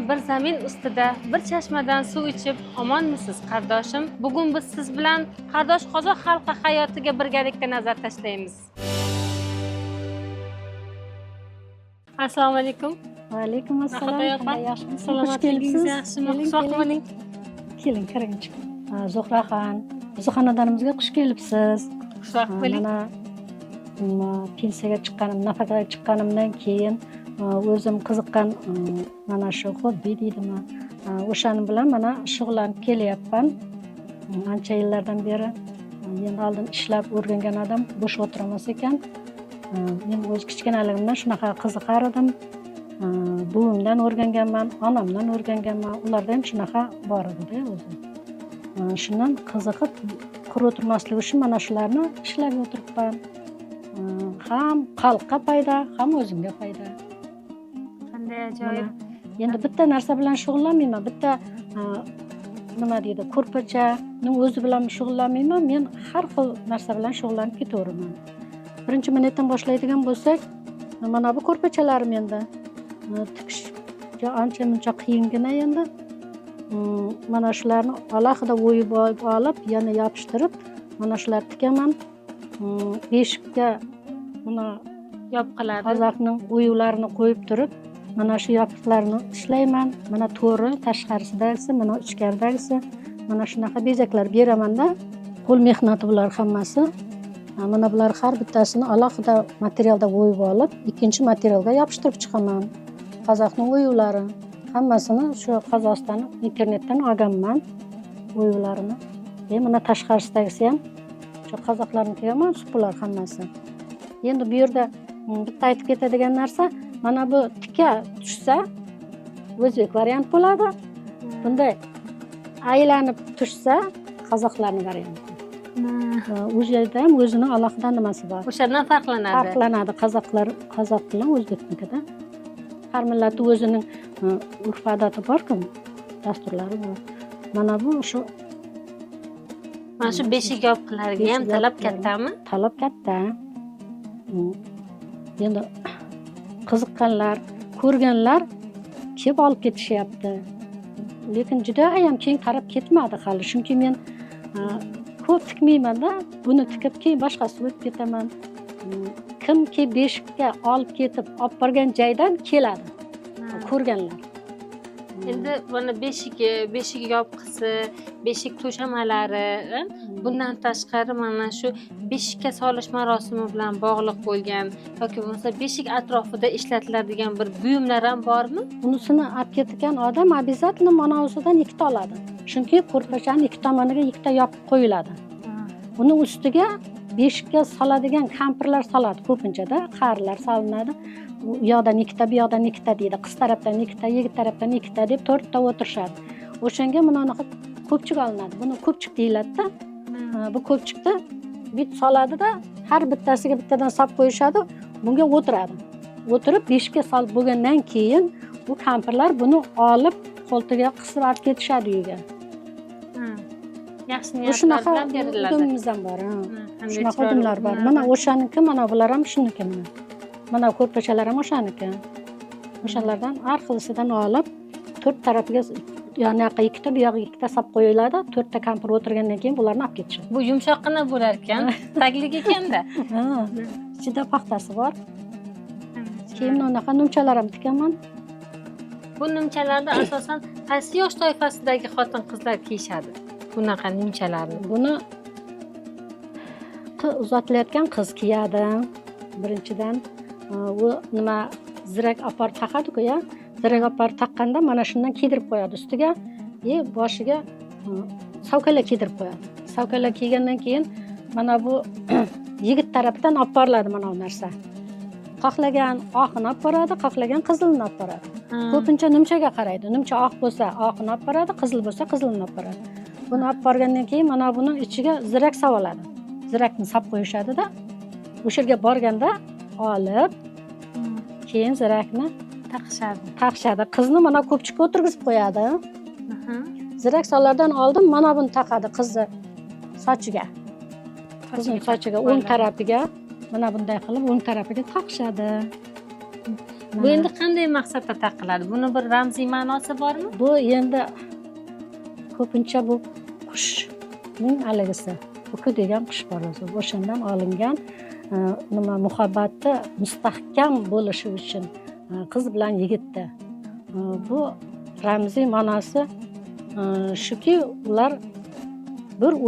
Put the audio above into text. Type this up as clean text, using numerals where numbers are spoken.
bir zamin ustida, bir chashmadan suv ichib omonmisiz qardoshim? Bugun biz siz bilan qardosh qozoq xalqi hayotiga birgalikda nazar tashlaymiz. Assalomu alaykum. Va alaykum assalom. Qanday yaxshimisiz? Salomatligingiz yaxshimi? Xushvaqt bo'ling. Keling, kiring chiqing. Zuhraxon, bizni xonadonimizga xush kelibsiz. Xushvaqt bo'ling. Mana pensiyaga chiqqanim, nafaqaga chiqqanimdan keyin o'zim qiziqqan mana shu hobbi deydimi, o'shaning bilan mana shug'ullanib kelyapman. Ancha yillardan beri endi oldin ishlab o'rgangan odam bo'sh o'tirmas ekan. Men o'z kichkinaligimdan shunaqa qiziqar edim. Buvimdan o'rganganman, onamdan o'rganganman. Ularda ham shunaqa bor edi o'zi. Shundan qiziqib qurib o'tirmaslik uchun mana shularni ishlab o'tiribman. Ham xalqqa foyda, ham o'zimga foyda. Qanday ajoyib. Endi bitta narsa bilan shug'ullanmayman. Bitta nima deydi, ko'rpachaning o'zi bilan shug'ullanmayman. Men har xil narsa bilan shug'ullanib ketaveraman. Birinchi minutdan boshlaydigan bo'lsak, mana bu ko'rpachalarim endi tikishga ancha muncha qiyingina endi. Mana shularni alohida o'yib olib, yana yopishtirib, mana shularni tikaman. Beshikka mana yopiqlarni, qozoqning o'yuvlarini qo'yib turib, mana shu yopiqlarni ishlayman. Mana to'ri tashqarisidagisi, mana ichkaridagisi, mana shunaqa bezaklar beraman-da. Qo'l mehnati bular hammasi. Mana bular har bittasini alohida materialda o'yib olib, ikkinchi materialga yopishtirib chiqaman. Qozoqning o'yuvlari hammasini shu Qozog'iston internetdan olganman o'yuvlarini. Mana tashqarisidagisi ham shu qozoqlarniki ham bular hammasi. Endi bu yerda bitta aytib ketadigan narsa, mana bu tika tushsa o'zbek variant bo'ladi. Bunday aylanib tushsa qozoqlarning varianti. U yerda ham o'zini alohida nimasi bor. O'shadan farqlanadi. Farqlanadi qozoq bilan o'zbeknikida. Har millatning o'zining urf-odati bor-ku, dasturlari bor. Mana bu shu beshik yopiqlariga ham talab kattami? Talab katta. Endi qiziqqanlar, ko'rganlar kelib olib ketishyapti. Lekin juda ham keng tarab ketmadi hali. Chunki men ko'p tikmayman-da, buni tikib keyin boshqasi o'tib ketaman. Kimki beshikka olib ketib, olib borgan joydan keladi. Ko'rganlar. Endi mana beshik yopiqisi, beshik to'shamalari, bundan tashqari mana shu beshikka solish marosimi bilan bog'liq bo'lgan yoki bo'lmasa beshik atrofida ishlatiladigan bir buyumlar ham bormi? Bunisini olib ketgan odam обязательно mana o'zidan ikkita oladi. Chunki ko'rpachaning ikki tomoniga ikkita yopib qo'yiladi. Uni ustiga beshikka soladigan kampirlar soladi ko'pinchada, qarlar solinadi. U yoqdan ikkita, bu yoqdan ikkita deydi. Qiz tarafdan ikkita, yigit tarafdan ikkita deb to'rtta o'tirishadi. O'shanga bunaqa ko'pchik olinadi. Buni ko'pchik deyiladi-da. Bu ko'pchikda bit soladi-da, har bittasiga bittadan solib qo'yishadi. Bunga o'tiradi. O'tirib beshikka solib bo'lgandan keyin bu kampirlar buni olib qo'ltiga qisib olib ketishadi uyga. Yaxshi niyatlar bilan beriladi. Udumimiz ham bor. Shunaqa udumlar bor. Mana o'shaniki, mana bular ham shuniki. Mana ko'rpachalar ham o'shaniki. O'shalardan har xilisidan olib, to'rt tarafiga yana ikkita, bu yoqqa ikkita solib qo'yiladi. To'rtta kampir o'tirgandan keyin bularni olib ketishadi. Bu yumshoqqina bo'lar ekan, taglik ekanda. Ichida paxtasi bor. Keyin unaqa numchalar ham tikaman. Bu numchalarni asosan qaysi yosh toifasidagi xotin-qizlar kiyishadi? Bunaqa nimchalarni. Buni uzatilayotgan qiz kiyadi. Birinchidan u nima zirak apar taqadi-ku ya. Zirak apar taqqanda mana shundan kiydirib qo'yadi ustiga, boshiga savkalar kiydirib qo'yadi. Savkalar kiygandan keyin mana bu yigit tarafidan olib boriladi mana bu narsa. Xohlagan oqini olib boradi, xohlagan qizilini olib boradi. Ko'pincha nimchaga qaraydi. Nimcha oq bo'lsa oqini olib boradi, qizil bo'lsa qizilini olib boradi. Buni olib borgandan keyin mana buni ichiga zirak soladi. Zirakni solib qo'yishadi-da. O'sha yerga borganda olib, keyin zirakni taqishadi. Qizni mana ko'pchikka o'tirgizib qo'yadi. Zirak solardan oldin mana buni taqadi qizni sochiga. Qizning sochiga o'ng tarafiga mana bunday qilib o'ng tarafiga taqishadi. Bu endi qanday maqsadda taqiladi? Buni bir ramziy ma'nosi bormi? Bu endi ko'pincha bu qushning haligisi uki degan qush bor o'zi. O'shandan olingan nima muhabbatni mustahkam bo'lishi uchun qiz bilan yigitda. Bu ramziy ma'nosi shuki, ular bir